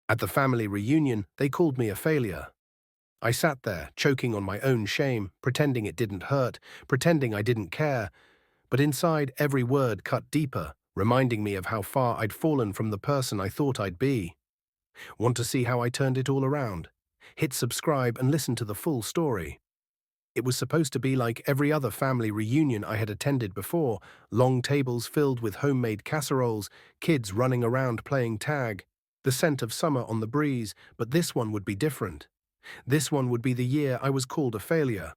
At the family reunion, they called me a failure. I sat there, choking on my own shame, pretending it didn't hurt, pretending I didn't care, but inside every word cut deeper, reminding me of how far I'd fallen from the person I thought I'd be. Want to see how I turned it all around? Hit subscribe and listen to the full story. It was supposed to be like every other family reunion I had attended before, long tables filled with homemade casseroles, kids running around playing tag, the scent of summer on the breeze, but this one would be different. This one would be the year I was called a failure.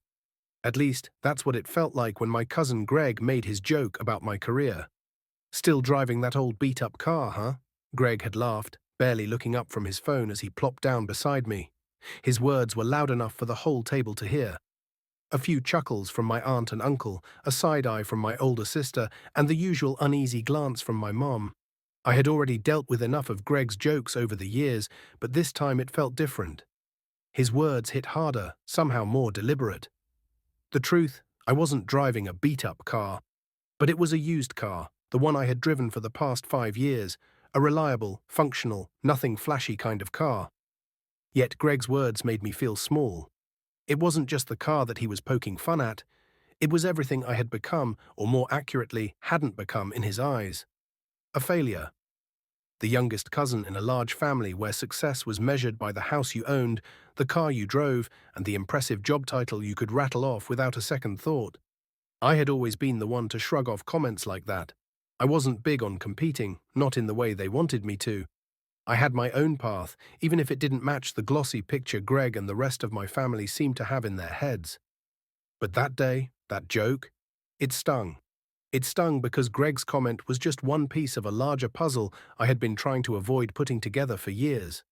At least, that's what it felt like when my cousin Greg made his joke about my career. Still driving that old beat-up car, huh? Greg had laughed, barely looking up from his phone as he plopped down beside me. His words were loud enough for the whole table to hear. A few chuckles from my aunt and uncle, a side-eye from my older sister, and the usual uneasy glance from my mom. I had already dealt with enough of Greg's jokes over the years, but this time it felt different. His words hit harder, somehow more deliberate. The truth, I wasn't driving a beat-up car, but it was a used car, the one I had driven for the past 5 years, a reliable, functional, nothing flashy kind of car. Yet Greg's words made me feel small. It wasn't just the car that he was poking fun at, it was everything I had become, or more accurately, hadn't become in his eyes. A failure. The youngest cousin in a large family where success was measured by the house you owned, the car you drove, and the impressive job title you could rattle off without a second thought. I had always been the one to shrug off comments like that. I wasn't big on competing, not in the way they wanted me to. I had my own path, even if it didn't match the glossy picture Greg and the rest of my family seemed to have in their heads. But that day, that joke, it stung. It stung because Greg's comment was just one piece of a larger puzzle I had been trying to avoid putting together for years.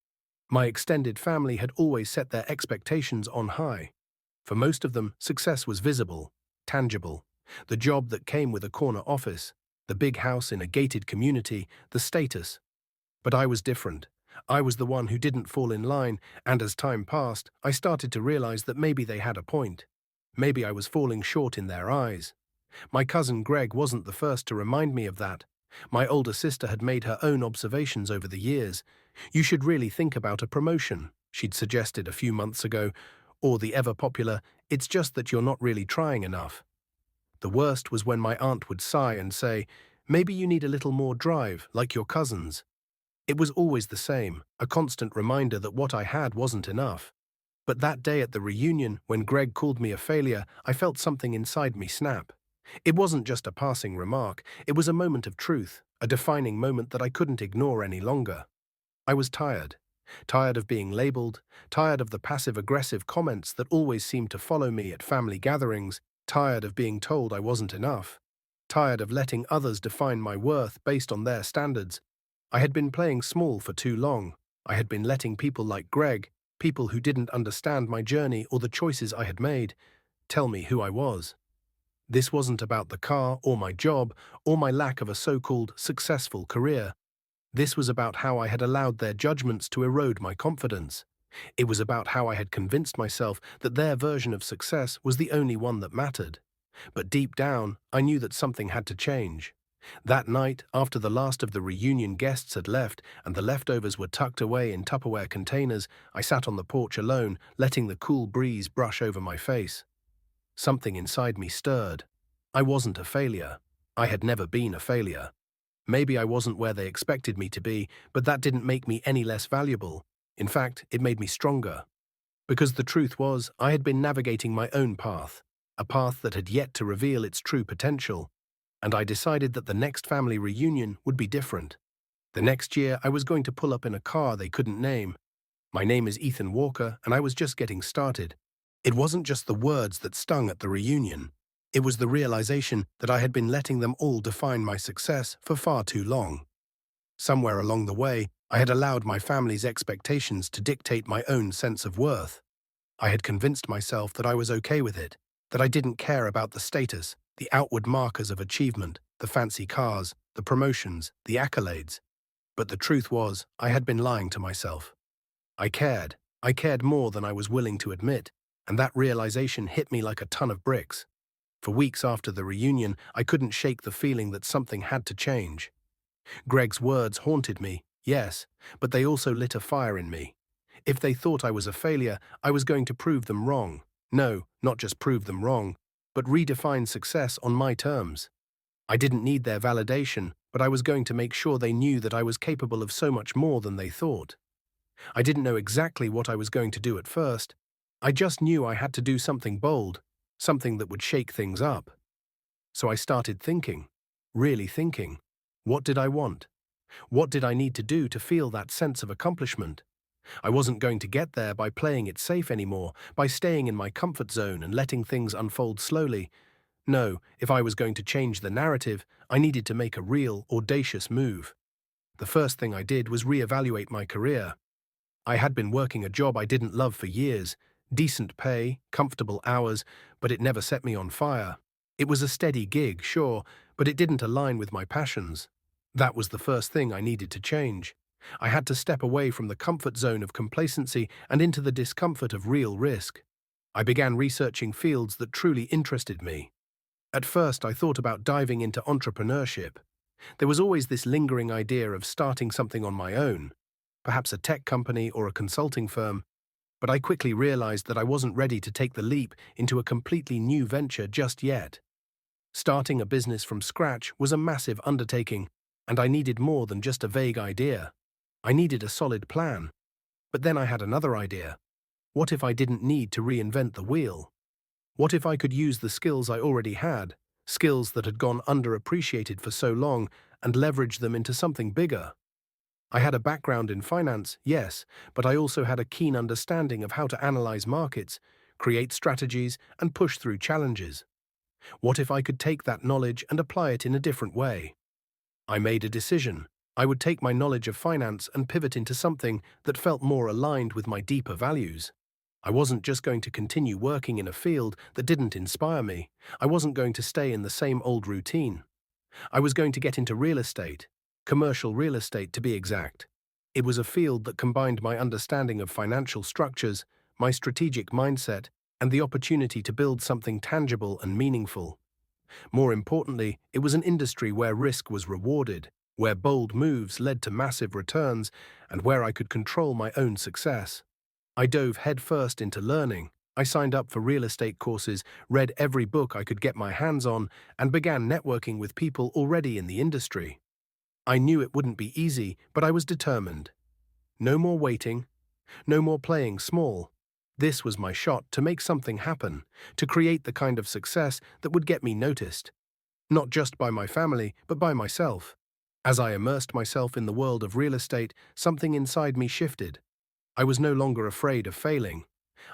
My extended family had always set their expectations on high. For most of them, success was visible, tangible. The job that came with a corner office, the big house in a gated community, the status. But I was different. I was the one who didn't fall in line, and as time passed, I started to realize that maybe they had a point. Maybe I was falling short in their eyes. My cousin Greg wasn't the first to remind me of that. My older sister had made her own observations over the years. You should really think about a promotion, she'd suggested a few months ago, or the ever-popular, it's just that you're not really trying enough. The worst was when my aunt would sigh and say, maybe you need a little more drive, like your cousins. It was always the same, a constant reminder that what I had wasn't enough. But that day at the reunion, when Greg called me a failure, I felt something inside me snap. It wasn't just a passing remark, it was a moment of truth, a defining moment that I couldn't ignore any longer. I was tired. Tired of being labeled, tired of the passive-aggressive comments that always seemed to follow me at family gatherings, tired of being told I wasn't enough, tired of letting others define my worth based on their standards. I had been playing small for too long. I had been letting people like Greg, people who didn't understand my journey or the choices I had made, tell me who I was. This wasn't about the car or my job or my lack of a so-called successful career. This was about how I had allowed their judgments to erode my confidence. It was about how I had convinced myself that their version of success was the only one that mattered. But deep down, I knew that something had to change. That night, after the last of the reunion guests had left and the leftovers were tucked away in Tupperware containers, I sat on the porch alone, letting the cool breeze brush over my face. Something inside me stirred. I wasn't a failure. I had never been a failure. Maybe I wasn't where they expected me to be, but that didn't make me any less valuable. In fact, it made me stronger. Because the truth was, I had been navigating my own path, a path that had yet to reveal its true potential. And I decided that the next family reunion would be different. The next year, I was going to pull up in a car they couldn't name. My name is Ethan Walker, and I was just getting started. It wasn't just the words that stung at the reunion. It was the realization that I had been letting them all define my success for far too long. Somewhere along the way, I had allowed my family's expectations to dictate my own sense of worth. I had convinced myself that I was okay with it, that I didn't care about the status, the outward markers of achievement, the fancy cars, the promotions, the accolades. But the truth was, I had been lying to myself. I cared. I cared more than I was willing to admit, and that realization hit me like a ton of bricks. For weeks after the reunion, I couldn't shake the feeling that something had to change. Greg's words haunted me, Yes, but they also lit a fire in me. If they thought I was a failure, I was going to prove them wrong. No, not just prove them wrong, but redefine success on my terms. I didn't need their validation, but I was going to make sure they knew that I was capable of so much more than they thought. I didn't know exactly what I was going to do at first. I just knew I had to do something bold, something that would shake things up. So I started thinking, really thinking. What did I want? What did I need to do to feel that sense of accomplishment? I wasn't going to get there by playing it safe anymore, by staying in my comfort zone and letting things unfold slowly. No, if I was going to change the narrative, I needed to make a real, audacious move. The first thing I did was reevaluate my career. I had been working a job I didn't love for years, decent pay, comfortable hours, but it never set me on fire. It was a steady gig, sure, but it didn't align with my passions. That was the first thing I needed to change. I had to step away from the comfort zone of complacency and into the discomfort of real risk. I began researching fields that truly interested me. At first, I thought about diving into entrepreneurship. There was always this lingering idea of starting something on my own, perhaps a tech company or a consulting firm, but I quickly realized that I wasn't ready to take the leap into a completely new venture just yet. Starting a business from scratch was a massive undertaking, and I needed more than just a vague idea. I needed a solid plan. But then I had another idea. What if I didn't need to reinvent the wheel? What if I could use the skills I already had, skills that had gone underappreciated for so long, and leverage them into something bigger? I had a background in finance, yes, but I also had a keen understanding of how to analyze markets, create strategies, and push through challenges. What if I could take that knowledge and apply it in a different way? I made a decision. I would take my knowledge of finance and pivot into something that felt more aligned with my deeper values. I wasn't just going to continue working in a field that didn't inspire me. I wasn't going to stay in the same old routine. I was going to get into real estate, commercial real estate to be exact. It was a field that combined my understanding of financial structures, my strategic mindset, and the opportunity to build something tangible and meaningful. More importantly, it was an industry where risk was rewarded, where bold moves led to massive returns, and where I could control my own success. I dove headfirst into learning. I signed up for real estate courses, read every book I could get my hands on, and began networking with people already in the industry. I knew it wouldn't be easy, but I was determined. No more waiting, no more playing small. This was my shot to make something happen, to create the kind of success that would get me noticed, not just by my family, but by myself. As I immersed myself in the world of real estate, something inside me shifted. I was no longer afraid of failing.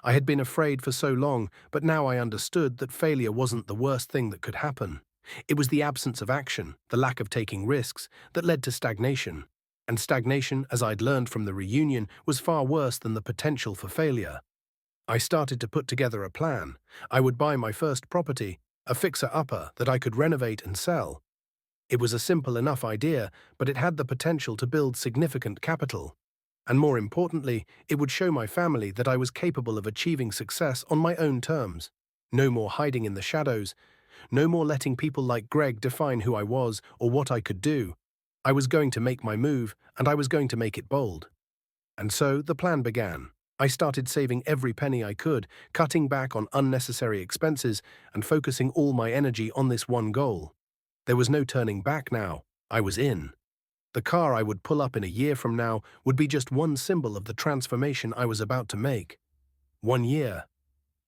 I had been afraid for so long, but now I understood that failure wasn't the worst thing that could happen. It was the absence of action, the lack of taking risks, that led to stagnation. And stagnation, as I'd learned from the reunion, was far worse than the potential for failure. I started to put together a plan. I would buy my first property, a fixer-upper that I could renovate and sell. It was a simple enough idea, but it had the potential to build significant capital. And more importantly, it would show my family that I was capable of achieving success on my own terms. No more hiding in the shadows. No more letting people like Greg define who I was or what I could do. I was going to make my move, and I was going to make it bold. And so the plan began. I started saving every penny I could, cutting back on unnecessary expenses, and focusing all my energy on this one goal. There was no turning back now. I was in. The car I would pull up in a year from now would be just one symbol of the transformation I was about to make. 1 year.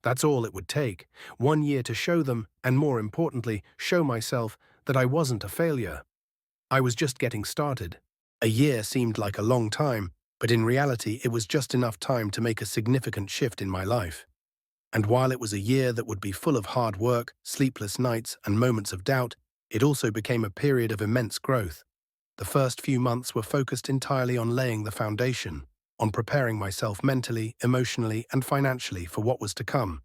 That's all it would take. 1 year to show them, and more importantly, show myself that I wasn't a failure. I was just getting started. A year seemed like a long time, but in reality it was just enough time to make a significant shift in my life. And while it was a year that would be full of hard work, sleepless nights, and moments of doubt, it also became a period of immense growth. The first few months were focused entirely on laying the foundation, on preparing myself mentally, emotionally, and financially for what was to come.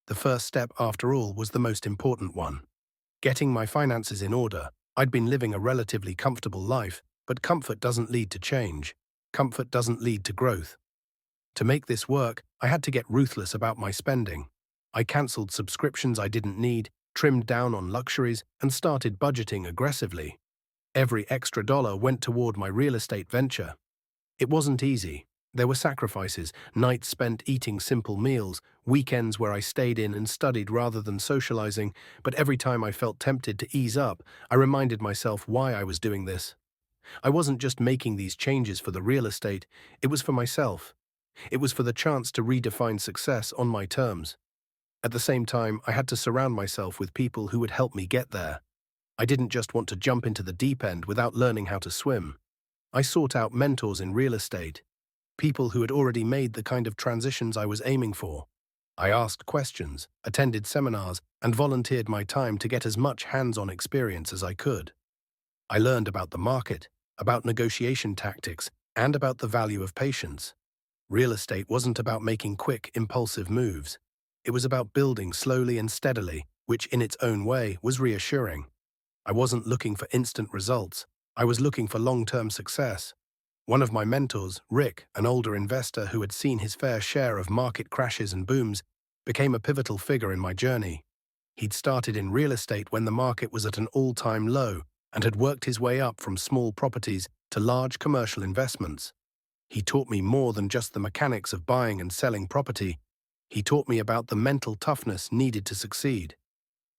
The first step, after all, was the most important one. Getting my finances in order. I'd been living a relatively comfortable life, but comfort doesn't lead to change. Comfort doesn't lead to growth. To make this work, I had to get ruthless about my spending. I cancelled subscriptions I didn't need, trimmed down on luxuries, and started budgeting aggressively. Every extra dollar went toward my real estate venture. It wasn't easy. There were sacrifices, nights spent eating simple meals, weekends where I stayed in and studied rather than socializing, but every time I felt tempted to ease up, I reminded myself why I was doing this. I wasn't just making these changes for the real estate, it was for myself. It was for the chance to redefine success on my terms. At the same time, I had to surround myself with people who would help me get there. I didn't just want to jump into the deep end without learning how to swim. I sought out mentors in real estate, people who had already made the kind of transitions I was aiming for. I asked questions, attended seminars, and volunteered my time to get as much hands-on experience as I could. I learned about the market, about negotiation tactics, and about the value of patience. Real estate wasn't about making quick, impulsive moves. It was about building slowly and steadily, which in its own way was reassuring. I wasn't looking for instant results. I was looking for long-term success. One of my mentors, Rick, an older investor who had seen his fair share of market crashes and booms, became a pivotal figure in my journey. He'd started in real estate when the market was at an all-time low and had worked his way up from small properties to large commercial investments. He taught me more than just the mechanics of buying and selling property. He taught me about the mental toughness needed to succeed.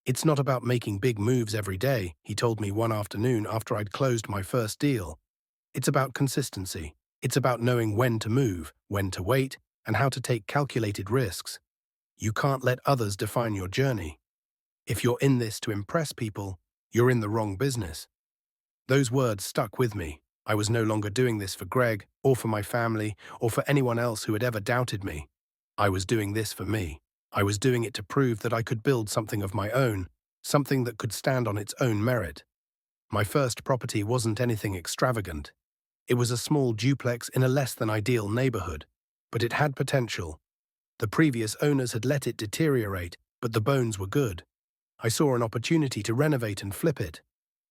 "It's not about making big moves every day," he told me one afternoon after I'd closed my first deal. "It's about consistency. It's about knowing when to move, when to wait, and how to take calculated risks. You can't let others define your journey. If you're in this to impress people, you're in the wrong business." Those words stuck with me. I was no longer doing this for Greg, or for my family, or for anyone else who had ever doubted me. I was doing this for me. I was doing it to prove that I could build something of my own, something that could stand on its own merit. My first property wasn't anything extravagant. It was a small duplex in a less-than-ideal neighborhood, but it had potential. The previous owners had let it deteriorate, but the bones were good. I saw an opportunity to renovate and flip it.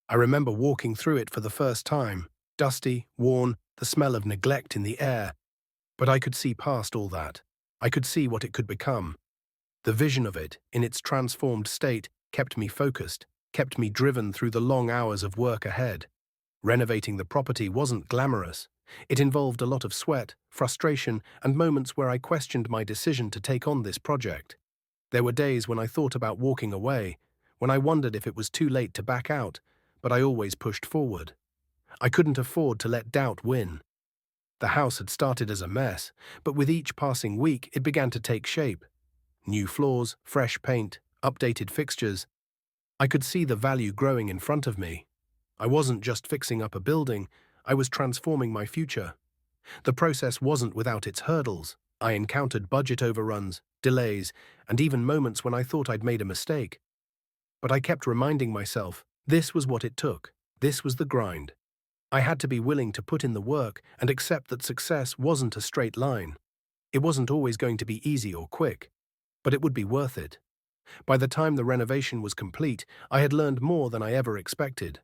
I remember walking through it for the first time, dusty, worn, the smell of neglect in the air. But I could see past all that. I could see what it could become. The vision of it, in its transformed state, kept me focused, kept me driven through the long hours of work ahead. Renovating the property wasn't glamorous. It involved a lot of sweat, frustration, and moments where I questioned my decision to take on this project. There were days when I thought about walking away, when I wondered if it was too late to back out, but I always pushed forward. I couldn't afford to let doubt win. The house had started as a mess, but with each passing week it began to take shape. New floors, fresh paint, updated fixtures. I could see the value growing in front of me. I wasn't just fixing up a building, I was transforming my future. The process wasn't without its hurdles. I encountered budget overruns, delays, and even moments when I thought I'd made a mistake. But I kept reminding myself, this was what it took. This was the grind. I had to be willing to put in the work and accept that success wasn't a straight line. It wasn't always going to be easy or quick, but it would be worth it. By the time the renovation was complete, I had learned more than I ever expected.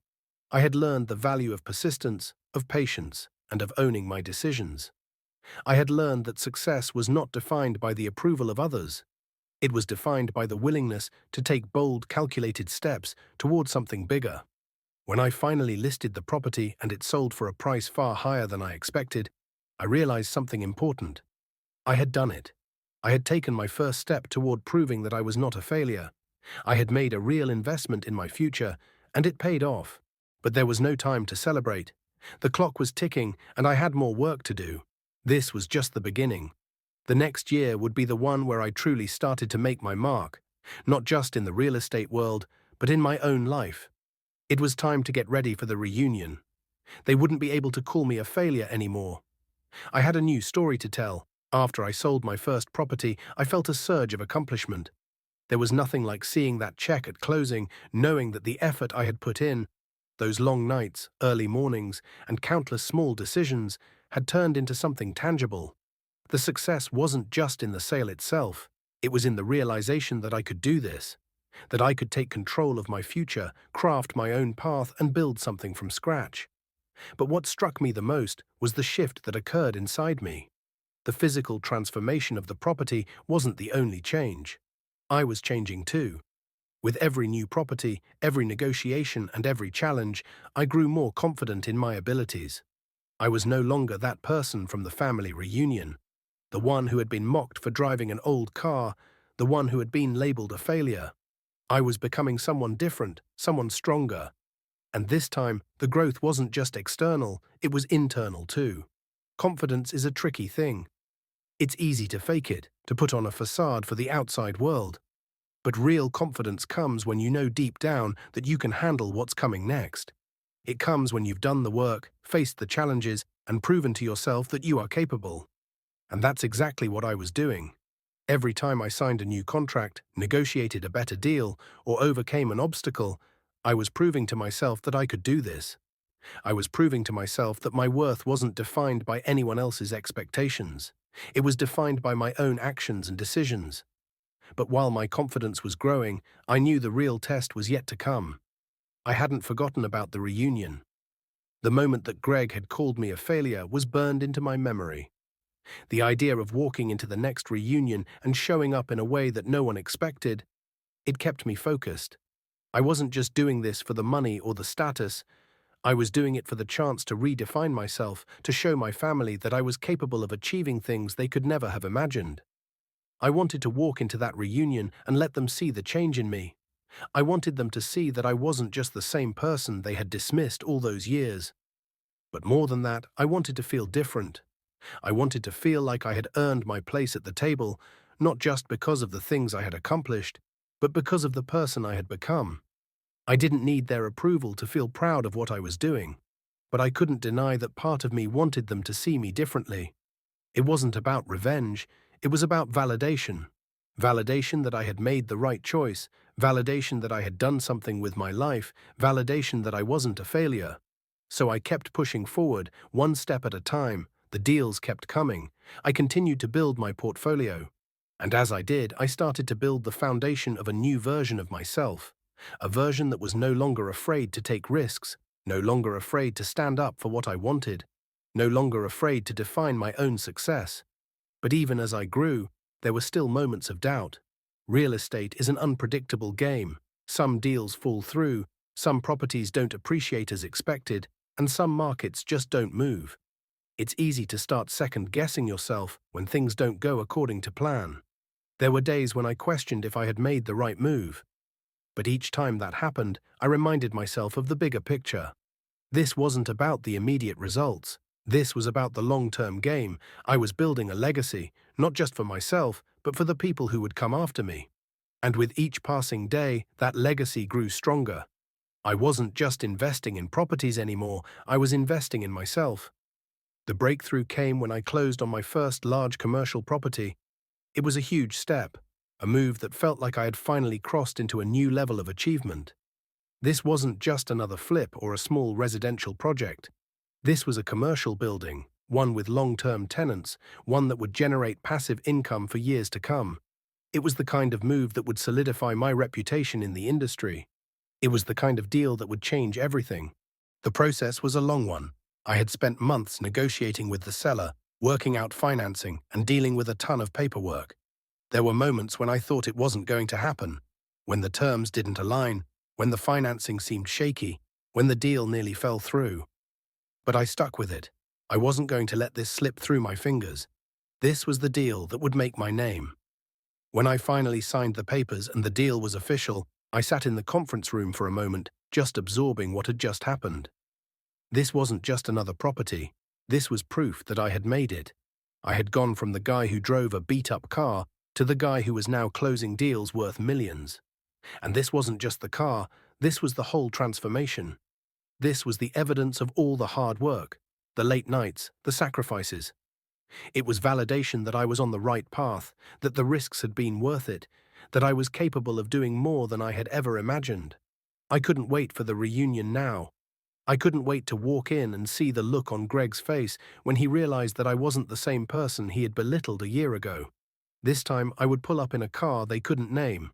I had learned the value of persistence, of patience, and of owning my decisions. I had learned that success was not defined by the approval of others. It was defined by the willingness to take bold, calculated steps toward something bigger. When I finally listed the property and it sold for a price far higher than I expected, I realized something important. I had done it. I had taken my first step toward proving that I was not a failure. I had made a real investment in my future, and it paid off. But there was no time to celebrate. The clock was ticking, and I had more work to do. This was just the beginning. The next year would be the one where I truly started to make my mark, not just in the real estate world, but in my own life. It was time to get ready for the reunion. They wouldn't be able to call me a failure anymore. I had a new story to tell. After I sold my first property, I felt a surge of accomplishment. There was nothing like seeing that check at closing, knowing that the effort I had put in, those long nights, early mornings, and countless small decisions, had turned into something tangible. The success wasn't just in the sale itself, it was in the realization that I could do this, that I could take control of my future, craft my own path, and build something from scratch. But what struck me the most was the shift that occurred inside me. The physical transformation of the property wasn't the only change. I was changing too. With every new property, every negotiation, and every challenge, I grew more confident in my abilities. I was no longer that person from the family reunion, the one who had been mocked for driving an old car, the one who had been labeled a failure. I was becoming someone different, someone stronger. And this time, the growth wasn't just external, it was internal too. Confidence is a tricky thing. It's easy to fake it, to put on a facade for the outside world. But real confidence comes when you know deep down that you can handle what's coming next. It comes when you've done the work, faced the challenges, and proven to yourself that you are capable. And that's exactly what I was doing. Every time I signed a new contract, negotiated a better deal, or overcame an obstacle, I was proving to myself that I could do this. I was proving to myself that my worth wasn't defined by anyone else's expectations. It was defined by my own actions and decisions. But while my confidence was growing, I knew the real test was yet to come. I hadn't forgotten about the reunion. The moment that Greg had called me a failure was burned into my memory. The idea of walking into the next reunion and showing up in a way that no one expected, it kept me focused. I wasn't just doing this for the money or the status. I was doing it for the chance to redefine myself, to show my family that I was capable of achieving things they could never have imagined. I wanted to walk into that reunion and let them see the change in me. I wanted them to see that I wasn't just the same person they had dismissed all those years. But more than that, I wanted to feel different. I wanted to feel like I had earned my place at the table, not just because of the things I had accomplished, but because of the person I had become. I didn't need their approval to feel proud of what I was doing, but I couldn't deny that part of me wanted them to see me differently. It wasn't about revenge, it was about validation. Validation that I had made the right choice, validation that I had done something with my life, validation that I wasn't a failure. So I kept pushing forward, one step at a time. The deals kept coming. I continued to build my portfolio. And as I did, I started to build the foundation of a new version of myself. A version that was no longer afraid to take risks, no longer afraid to stand up for what I wanted, no longer afraid to define my own success. But even as I grew, there were still moments of doubt. Real estate is an unpredictable game. Some deals fall through, some properties don't appreciate as expected, and some markets just don't move. It's easy to start second-guessing yourself when things don't go according to plan. There were days when I questioned if I had made the right move. But each time that happened, I reminded myself of the bigger picture. This wasn't about the immediate results. This was about the long-term game. I was building a legacy, not just for myself, but for the people who would come after me. And with each passing day, that legacy grew stronger. I wasn't just investing in properties anymore, I was investing in myself. The breakthrough came when I closed on my first large commercial property. It was a huge step, a move that felt like I had finally crossed into a new level of achievement. This wasn't just another flip or a small residential project. This was a commercial building, one with long-term tenants, one that would generate passive income for years to come. It was the kind of move that would solidify my reputation in the industry. It was the kind of deal that would change everything. The process was a long one. I had spent months negotiating with the seller, working out financing, and dealing with a ton of paperwork. There were moments when I thought it wasn't going to happen, when the terms didn't align, when the financing seemed shaky, when the deal nearly fell through. But I stuck with it. I wasn't going to let this slip through my fingers. This was the deal that would make my name. When I finally signed the papers and the deal was official, I sat in the conference room for a moment, just absorbing what had just happened. This wasn't just another property. This was proof that I had made it. I had gone from the guy who drove a beat-up car to the guy who was now closing deals worth millions. And this wasn't just the car, this was the whole transformation. This was the evidence of all the hard work, the late nights, the sacrifices. It was validation that I was on the right path, that the risks had been worth it, that I was capable of doing more than I had ever imagined. I couldn't wait for the reunion now. I couldn't wait to walk in and see the look on Greg's face when he realized that I wasn't the same person he had belittled a year ago. This time I would pull up in a car they couldn't name.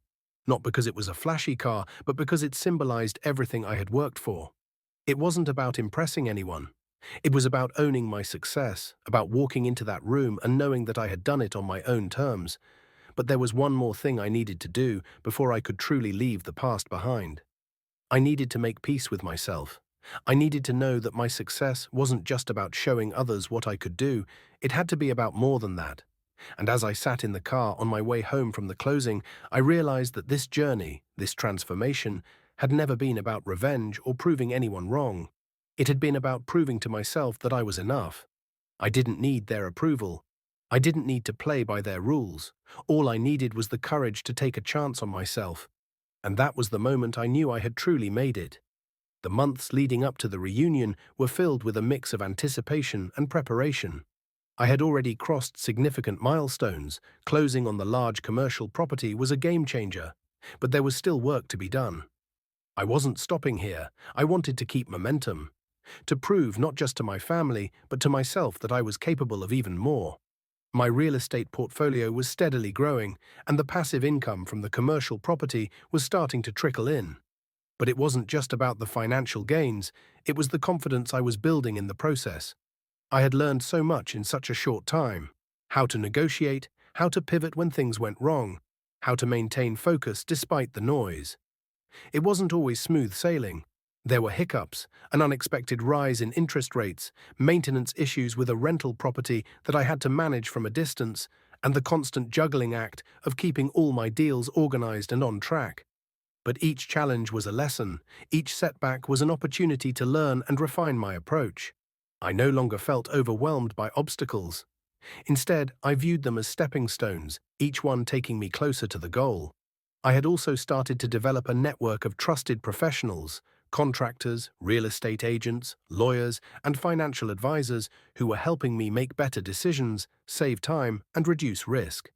Not because it was a flashy car, but because it symbolized everything I had worked for. It wasn't about impressing anyone. It was about owning my success, about walking into that room and knowing that I had done it on my own terms. But there was one more thing I needed to do before I could truly leave the past behind. I needed to make peace with myself. I needed to know that my success wasn't just about showing others what I could do, it had to be about more than that. And as I sat in the car on my way home from the closing, I realized that this journey, this transformation, had never been about revenge or proving anyone wrong. It had been about proving to myself that I was enough. I didn't need their approval. I didn't need to play by their rules. All I needed was the courage to take a chance on myself. And that was the moment I knew I had truly made it. The months leading up to the reunion were filled with a mix of anticipation and preparation. I had already crossed significant milestones. Closing on the large commercial property was a game changer, but there was still work to be done. I wasn't stopping here. I wanted to keep momentum, to prove not just to my family, but to myself that I was capable of even more. My real estate portfolio was steadily growing, and the passive income from the commercial property was starting to trickle in. But it wasn't just about the financial gains, it was the confidence I was building in the process. I had learned so much in such a short time: how to negotiate, how to pivot when things went wrong, how to maintain focus despite the noise. It wasn't always smooth sailing. There were hiccups, an unexpected rise in interest rates, maintenance issues with a rental property that I had to manage from a distance, and the constant juggling act of keeping all my deals organized and on track. But each challenge was a lesson, each setback was an opportunity to learn and refine my approach. I no longer felt overwhelmed by obstacles. Instead, I viewed them as stepping stones, each one taking me closer to the goal. I had also started to develop a network of trusted professionals, contractors, real estate agents, lawyers, and financial advisors who were helping me make better decisions, save time, and reduce risk.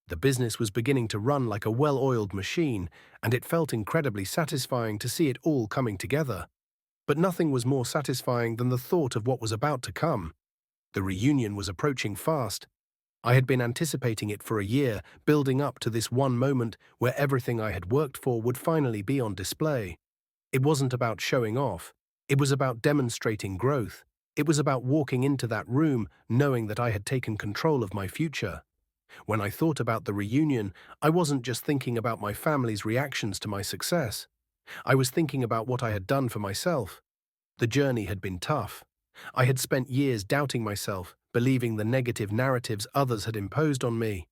The business was beginning to run like a well-oiled machine, and it felt incredibly satisfying to see it all coming together. But nothing was more satisfying than the thought of what was about to come. The reunion was approaching fast. I had been anticipating it for a year, building up to this one moment where everything I had worked for would finally be on display. It wasn't about showing off. It was about demonstrating growth. It was about walking into that room knowing that I had taken control of my future. When I thought about the reunion, I wasn't just thinking about my family's reactions to my success. I was thinking about what I had done for myself. The journey had been tough. I had spent years doubting myself, believing the negative narratives others had imposed on me.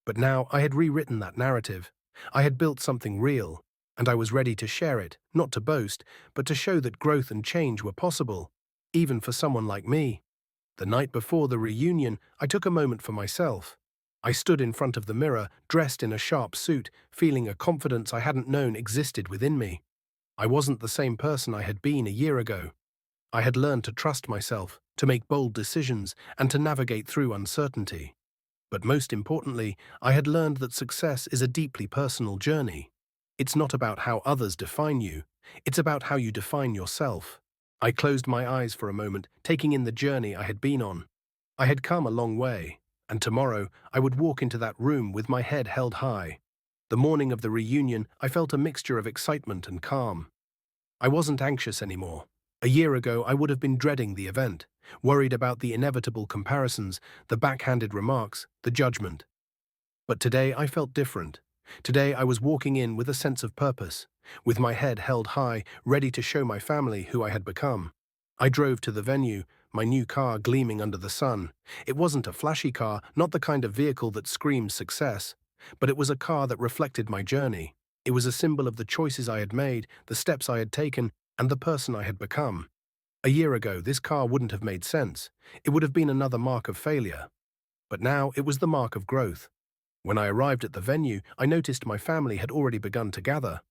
But now I had rewritten that narrative. I had built something real, and I was ready to share it, not to boast, but to show that growth and change were possible, even for someone like me. The night before the reunion, I took a moment for myself. I stood in front of the mirror, dressed in a sharp suit, feeling a confidence I hadn't known existed within me. I wasn't the same person I had been a year ago. I had learned to trust myself, to make bold decisions, and to navigate through uncertainty. But most importantly, I had learned that success is a deeply personal journey. It's not about how others define you, it's about how you define yourself. I closed my eyes for a moment, taking in the journey I had been on. I had come a long way, and tomorrow I would walk into that room with my head held high. The morning of the reunion, I felt a mixture of excitement and calm. I wasn't anxious anymore. A year ago, I would have been dreading the event, worried about the inevitable comparisons, the backhanded remarks, the judgment. But today I felt different. Today I was walking in with a sense of purpose, with my head held high, ready to show my family who I had become. I drove to the venue, my new car gleaming under the sun. It wasn't a flashy car, not the kind of vehicle that screams success, but it was a car that reflected my journey. It was a symbol of the choices I had made, the steps I had taken, and the person I had become. A year ago, this car wouldn't have made sense. It would have been another mark of failure. But now it was the mark of growth. When I arrived at the venue, I noticed my family had already begun to gather.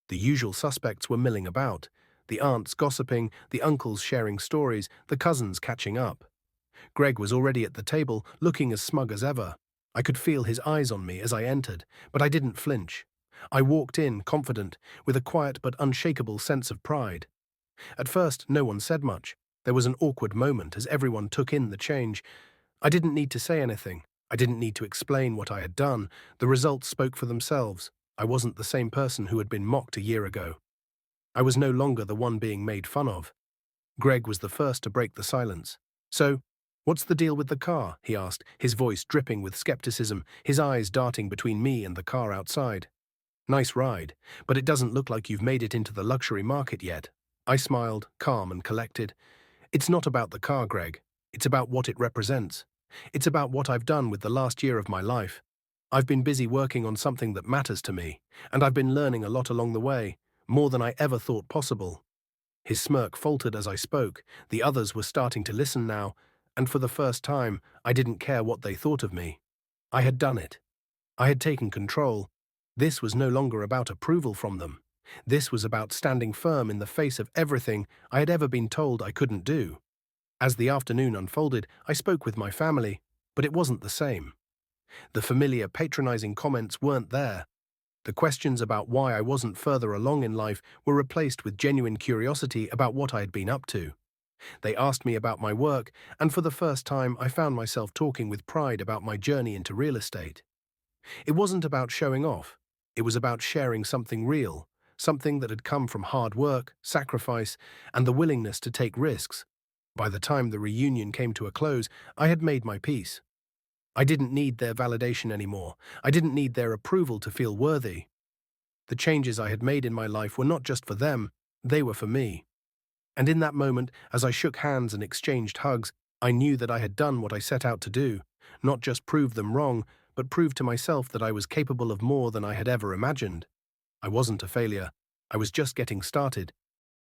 The usual suspects were milling about, the aunts gossiping, the uncles sharing stories, the cousins catching up. Greg was already at the table, looking as smug as ever. I could feel his eyes on me as I entered, but I didn't flinch. I walked in, confident, with a quiet but unshakable sense of pride. At first, no one said much. There was an awkward moment as everyone took in the change. I didn't need to say anything. I didn't need to explain what I had done. The results spoke for themselves. I wasn't the same person who had been mocked a year ago. I was no longer the one being made fun of. Greg was the first to break the silence. "So, "What's the deal with the car?" he asked, his voice dripping with skepticism, his eyes darting between me and the car outside. "Nice ride, but it doesn't look like you've made it into the luxury market yet." I smiled, calm and collected. "It's not about the car, Greg. It's about what it represents. It's about what I've done with the last year of my life. I've been busy working on something that matters to me, and I've been learning a lot along the way, more than I ever thought possible." His smirk faltered as I spoke. The others were starting to listen now, and for the first time, I didn't care what they thought of me. I had done it. I had taken control. This was no longer about approval from them. This was about standing firm in the face of everything I had ever been told I couldn't do. As the afternoon unfolded, I spoke with my family, but it wasn't the same. The familiar patronizing comments weren't there. The questions about why I wasn't further along in life were replaced with genuine curiosity about what I had been up to. They asked me about my work, and for the first time I found myself talking with pride about my journey into real estate. It wasn't about showing off. It was about sharing something real, something that had come from hard work, sacrifice, and the willingness to take risks. By the time the reunion came to a close, I had made my peace. I didn't need their validation anymore. I didn't need their approval to feel worthy. The changes I had made in my life were not just for them, they were for me. And in that moment, as I shook hands and exchanged hugs, I knew that I had done what I set out to do, not just prove them wrong, but prove to myself that I was capable of more than I had ever imagined. I wasn't a failure. I was just getting started,